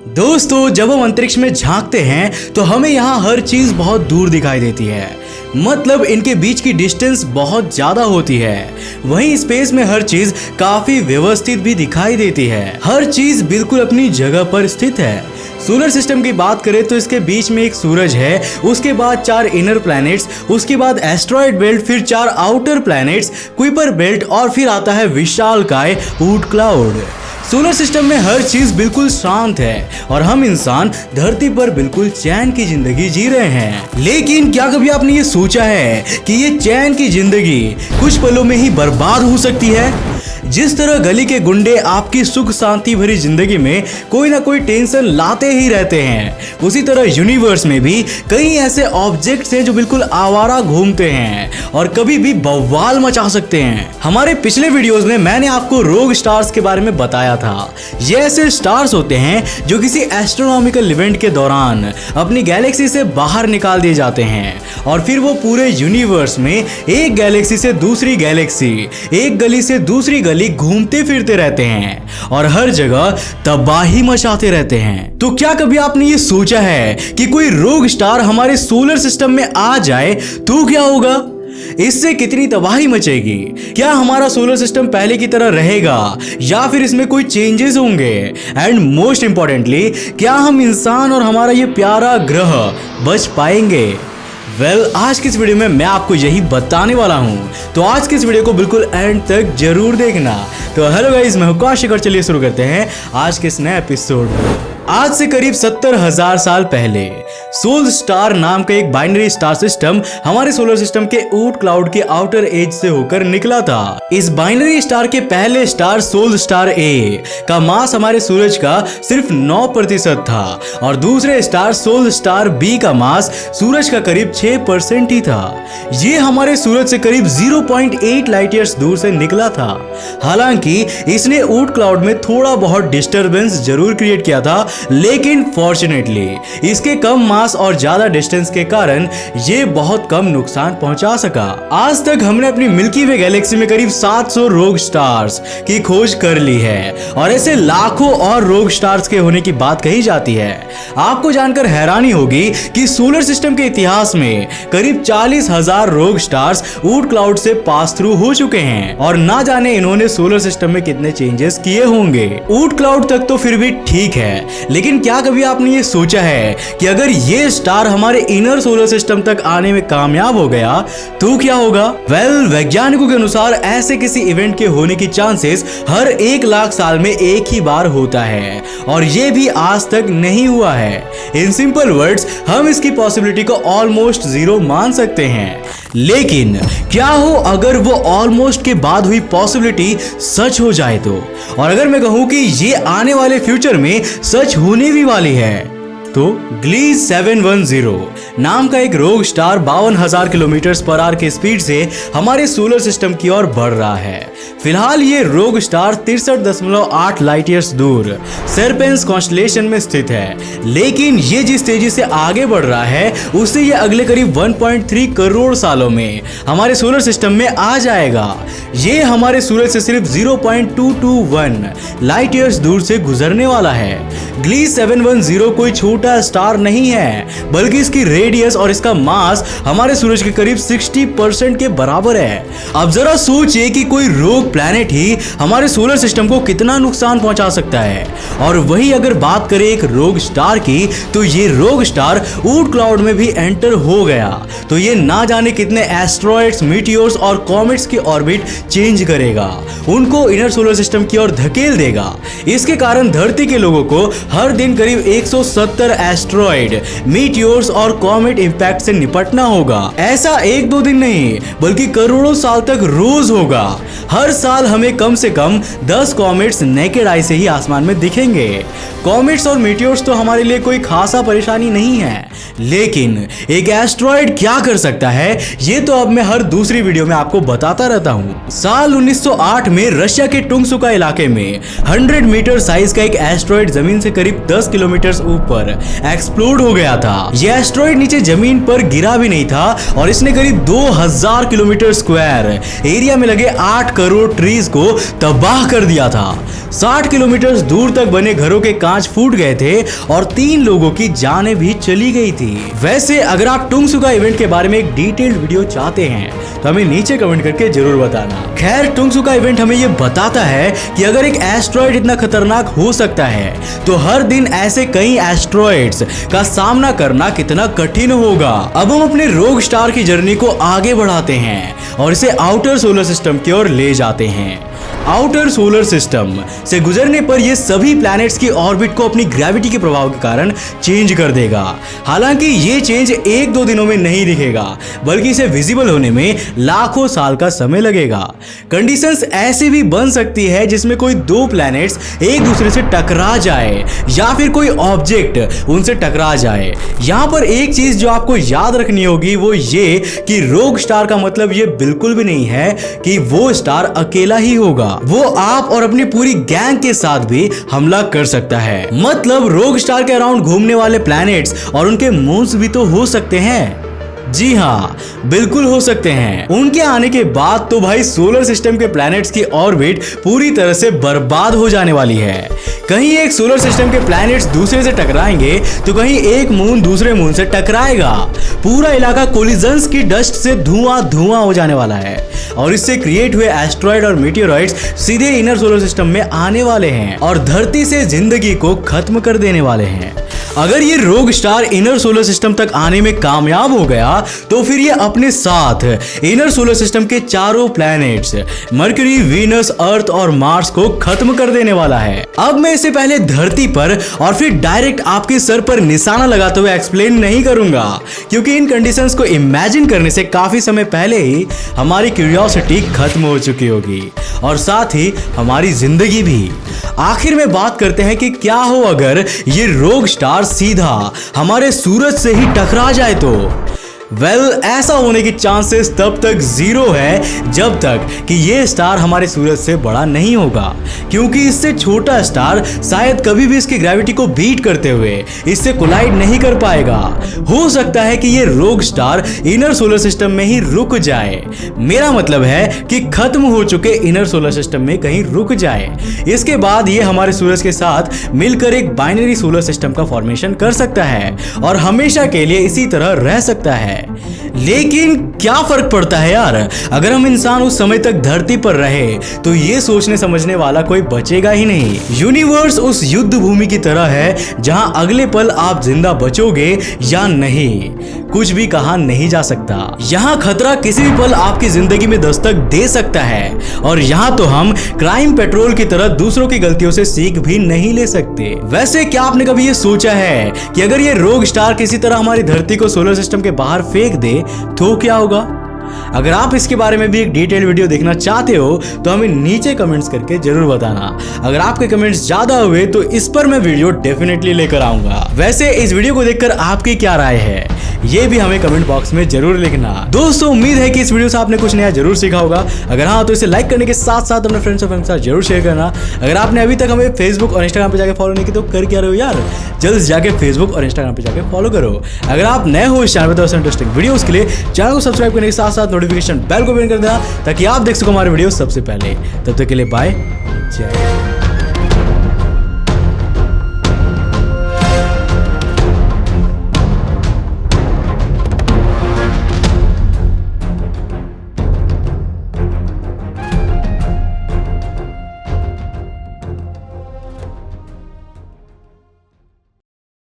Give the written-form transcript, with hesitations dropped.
दोस्तों, जब हम अंतरिक्ष में झांकते हैं तो हमें यहाँ हर चीज बहुत दूर दिखाई देती है। मतलब इनके बीच की डिस्टेंस बहुत ज्यादा होती है। वहीं स्पेस में हर चीज काफी व्यवस्थित भी दिखाई देती है। हर चीज बिल्कुल अपनी जगह पर स्थित है। सोलर सिस्टम की बात करें तो इसके बीच में एक सूरज है, उसके बाद 4 इनर प्लैनेट्स, उसके बाद एस्ट्रॉयड बेल्ट, फिर 4 आउटर प्लैनेट्स, कुइपर बेल्ट और फिर आता है विशालकाय ऊट क्लाउड। सोलर सिस्टम में हर चीज बिल्कुल शांत है और हम इंसान धरती पर बिल्कुल चैन की जिंदगी जी रहे हैं। लेकिन क्या कभी आपने ये सोचा है कि ये चैन की जिंदगी कुछ पलों में ही बर्बाद हो सकती है? जिस तरह गली के गुंडे आपकी सुख शांति भरी जिंदगी में कोई ना कोई टेंशन लाते ही रहते हैं, उसी तरह यूनिवर्स में भी कई ऐसे ऑब्जेक्ट्स हैं जो बिल्कुल आवारा घूमते हैं और कभी भी बवाल मचा सकते हैं। हमारे पिछले वीडियोस में मैंने आपको रोग स्टार्स के बारे में बताया था। ये ऐसे स्टार्स होते हैं जो किसी एस्ट्रोनॉमिकल इवेंट के दौरान अपनी गैलेक्सी से बाहर निकाल दिए जाते हैं और फिर वो पूरे यूनिवर्स में एक गैलेक्सी से दूसरी गैलेक्सी, एक गली से दूसरी गली घूमते फिरते रहते हैं और हर जगह तबाही मचाते रहते हैं। तो क्या कभी आपने ये सोचा है कि कोई रोग स्टार हमारे सोलर सिस्टम में आ जाए तो क्या होगा? इससे कितनी तबाही मचेगी? क्या हमारा सोलर सिस्टम पहले की तरह रहेगा या फिर इसमें कोई चेंजेस होंगे? एंड मोस्ट इंपॉर्टेंटली, क्या हम इंसान और हमारा ये प्यारा ग्रह बच पाएंगे? आज की इस वीडियो में मैं आपको यही बताने वाला हूं, तो आज की इस वीडियो को बिल्कुल एंड तक जरूर देखना। तो हेलो गाइस, मैं हूं कौशिक और चलिए शुरू करते हैं आज के इस नए एपिसोड में। आज से करीब 70,000 साल पहले सोल स्टार नाम का एक बाइनरी स्टार सिस्टम हमारे सोलर सिस्टम के ऊट क्लाउड के आउटर एज से होकर निकला था। इस बाइनरी स्टार के पहले स्टार सोल स्टार ए का मास हमारे सूरज का सिर्फ 9% था और दूसरे स्टार सोल स्टार बी का मास सूरज का करीब 6% ही था। ये हमारे सूरज से करीब 0.8 लाइट ईयर्स दूर से निकला था। हालांकि इसने ऊट क्लाउड में थोड़ा बहुत डिस्टरबेंस जरूर क्रिएट किया था, लेकिन फॉर्चुनेटली इसके कम मास और ज्यादा डिस्टेंस के कारण ये बहुत कम नुकसान पहुंचा सका। आज तक हमने अपनी मिल्की वे गैलेक्सी में करीब 700 रोग स्टार्स की खोज कर ली है और ऐसे लाखों और रोग स्टार्स के होने की बात कही जाती है। आपको जानकर हैरानी होगी कि सोलर सिस्टम के इतिहास में करीब 40,000 रोग स्टार्स ऊट क्लाउड से पास थ्रू हो चुके हैं और ना जाने इन्होंने सोलर सिस्टम में कितने चेंजेस किए होंगे। ऊट क्लाउड तक तो फिर भी ठीक है, लेकिन क्या कभी आपने ये सोचा है कि अगर ये स्टार हमारे इनर सोलर सिस्टम तक आने में कामयाब हो गया तो क्या होगा? वैज्ञानिकों के अनुसार ऐसे किसी इवेंट के होने की चांसेस हर 1 लाख साल में एक ही बार होता है और ये भी आज तक नहीं हुआ है। इन सिंपल वर्ड्स, हम इसकी पॉसिबिलिटी को ऑलमोस्ट 0 मान सकते हैं। लेकिन क्या हो अगर वो ऑलमोस्ट के बाद हुई पॉसिबिलिटी सच हो जाए तो? और अगर मैं कहूं कि ये आने वाले फ्यूचर में सच होने भी वाली है तो ग्लीज 710 नाम का एक रोग स्टार 52,000 किलोमीटर पर आवर की स्पीड से हमारे सोलर सिस्टम की ओर बढ़ रहा है। फिलहाल ये रोग स्टार 63.8 लाइट ईयर्स दूर सर्पेंस कॉन्स्टलेशन में स्थित है, लेकिन ये जिस तेजी से आगे बढ़ रहा है उससे ये अगले करीब 1.3 करोड़ सालों में हमारे सोलर सिस्टम में आ जाएगा। ये हमारे सूरज से सिर्फ 0.221 लाइट ईयर्स दूर से गुजरने वाला है। ग्लीज 710 कोई छोटा स्टार नहीं है, बल्कि इसकी रेडियस और इसका मास हमारे सूरज के करीब 60% के बराबर है। अब जरा सोचिए कि कोई रोग प्लैनेट ही हमारे सोलर सिस्टम को कितना नुकसान पहुंचा सकता है। और वही अगर बात करें एक रोग स्टार की, तो ये रोग स्टार ऊट क्लाउड में भी एंटर हो गया तो ये ना जाने कितने एस्ट्रॉइड्स, मीटियोर्स और कॉमेट्स की ऑर्बिट चेंज करेगा, उनको इनर सोलर सिस्टम की ओर धकेल देगा। इसके कारण धरती के लोगों को हर दिन करीब 170 एस्ट्रॉइड, मीटियोर्स और कॉमेट इंपैक्ट से निपटना होगा। ऐसा 1-2 दिन नहीं, बल्कि करोड़ों साल तक रोज होगा। हर साल हमें कम से कम 10 कॉमेट्स नेकेड आई से ही आसमान में दिखेंगे। कॉमेट्स और मीटियोर्स तो हमारे लिए कोई खासा परेशानी नहीं है, लेकिन एक एस्ट्रॉइड क्या कर सकता है ये तो अब मैं हर दूसरी वीडियो में आपको बताता रहता हूँ। साल 1908 में रशिया के टुंगसुका इलाके में 100 मीटर साइज का एक एस्ट्रॉइड जमीन से करीब 10 किलोमीटर ऊपर एक्सप्लोड हो गया था। यह एस्ट्रॉइड नीचे जमीन पर गिरा भी नहीं था और इसने करीब 2000 किलोमीटर स्क्वायर एरिया में लगे 8 करोड़ ट्रीज को तबाह कर दिया था। 60 किलोमीटर दूर तक बने घरों के कांच फूट गए थे और 3 लोगों की जानें भी चली गई थी। वैसे अगर आप टुंगसुका इवेंट के बारे में एक डिटेल्ड वीडियो चाहते हैं तो हमें नीचे कमेंट करके जरूर बताना। खैर, टुंगसुका इवेंट हमें ये बताता है कि अगर एक एस्ट्रॉयड इतना खतरनाक हो सकता है तो हर दिन ऐसे कई एस्ट्रॉयड्स का सामना करना कितना कठिन होगा। अब हम अपने रोग स्टार की जर्नी को आगे बढ़ाते हैं और इसे आउटर सोलर सिस्टम की ओर ले जाते हैं। आउटर सोलर सिस्टम से गुजरने पर यह सभी प्लैनेट्स की ऑर्बिट को अपनी ग्रेविटी के प्रभाव के कारण चेंज कर देगा। हालांकि ये चेंज 1-2 दिनों में नहीं दिखेगा, बल्कि इसे विजिबल होने में लाखों साल का समय लगेगा। कंडीशंस ऐसी भी बन सकती है जिसमें कोई 2 प्लैनेट्स एक दूसरे से टकरा जाए या फिर कोई ऑब्जेक्ट उनसे टकरा जाए। यहां पर एक चीज जो आपको याद रखनी होगी वो ये कि रोग स्टार का मतलब ये बिल्कुल भी नहीं है कि वो स्टार अकेला ही होगा। वो आप और अपनी पूरी गैंग के साथ भी हमला कर सकता है। मतलब रोग स्टार के अराउंड घूमने वाले प्लैनेट्स और उनके मून्स भी तो हो सकते हैं। जी हाँ, बिल्कुल हो सकते हैं। उनके आने के बाद तो भाई सोलर सिस्टम के प्लैनेट्स की ऑर्बिट पूरी तरह से बर्बाद हो जाने वाली है। कहीं एक सोलर सिस्टम के प्लैनेट्स दूसरे से टकराएंगे तो कहीं एक मून दूसरे मून से टकराएगा। पूरा इलाका कोलिजन्स की डस्ट से धुआं धुआं हो जाने वाला है और इससे क्रिएट हुए एस्ट्रॉयड और मीटियोराइट्स सीधे इनर सोलर सिस्टम में आने वाले हैं और धरती से जिंदगी को खत्म कर देने वाले हैं। अगर ये रोग स्टार इनर सोलर सिस्टम तक आने में कामयाब हो गया तो फिर ये अपने साथ इनर सोलर सिस्टम के चारों प्लैनेट्स मरकरी, वीनस, अर्थ और मार्स को खत्म कर देने वाला है। अब मैं इसे पहले धरती पर और फिर डायरेक्ट आपके सर पर निशाना लगाते हुए एक्सप्लेन नहीं करूंगा, क्योंकि इन कंडीशंस को इमेजिन करने से काफी समय पहले ही हमारी क्यूरियोसिटी खत्म हो चुकी होगी और साथ ही हमारी जिंदगी भी। आखिर में बात करते हैं कि क्या हो अगर ये रोग स्टार सीधा हमारे सूरज से ही टकरा जाए तो। ऐसा होने की चांसेस तब तक 0 है जब तक कि ये स्टार हमारे सूरज से बड़ा नहीं होगा, क्योंकि इससे छोटा स्टार शायद कभी भी इसकी ग्रेविटी को बीट करते हुए इससे कोलाइड नहीं कर पाएगा। हो सकता है कि ये रोग स्टार इनर सोलर सिस्टम में ही रुक जाए। मेरा मतलब है कि खत्म हो चुके इनर सोलर सिस्टम में कहीं रुक जाए। इसके बाद ये हमारे सूरज के साथ मिलकर एक बाइनरी सोलर सिस्टम का फॉर्मेशन कर सकता है और हमेशा के लिए इसी तरह रह सकता है। लेकिन क्या फर्क पड़ता है यार, अगर हम इंसान उस समय तक धरती पर रहे तो ये सोचने समझने वाला कोई बचेगा ही नहीं। यूनिवर्स उस युद्ध भूमि की तरह है जहां अगले पल आप जिंदा बचोगे या नहीं कुछ भी कहा नहीं जा सकता। यहाँ खतरा किसी भी पल आपकी जिंदगी में दस्तक दे सकता है और यहाँ तो हम क्राइम पेट्रोल की तरह दूसरों की गलतियों से सीख भी नहीं ले सकते। वैसे क्या आपने कभी ये सोचा है कि अगर ये रोग स्टार किसी तरह हमारी धरती को सोलर सिस्टम के बाहर फेंक दे तो क्या होगा? अगर आप इसके बारे में भी एक डिटेल वीडियो देखना चाहते हो तो हमें नीचे कमेंट्स करके जरूर बताना। अगर आपके कमेंट्स ज्यादा हुए तो इस पर मैं वीडियो डेफिनेटली लेकर आऊंगा। वैसे इस वीडियो को देखकर आपकी क्या राय है ये भी हमें कमेंट बॉक्स में जरूर लिखना। दोस्तों, उम्मीद है कि इस वीडियो से आपने कुछ नया जरूर सीखा होगा। अगर हाँ तो इसे लाइक करने के साथ साथ अपने फ्रेंड्स और फैमिली के साथ जरूर शेयर करना। अगर आपने अभी तक हमें फेसबुक और इंस्टाग्राम पे जाके फॉलो नहीं किया तो कर क्या रहे हो यार, जल्द से जाके फेसबुक और इंस्टाग्राम पे जाके फॉलो करो। अगर आप नए हो इस चैनल पर तो इंटरेस्टिंग वीडियोस के लिए चैनल को सब्सक्राइब करने के साथ साथ नोटिफिकेशन बेल को भी ऑन कर देना ताकि आप देख सको हमारे वीडियो सबसे पहले। तब तक के लिए बाय, जय।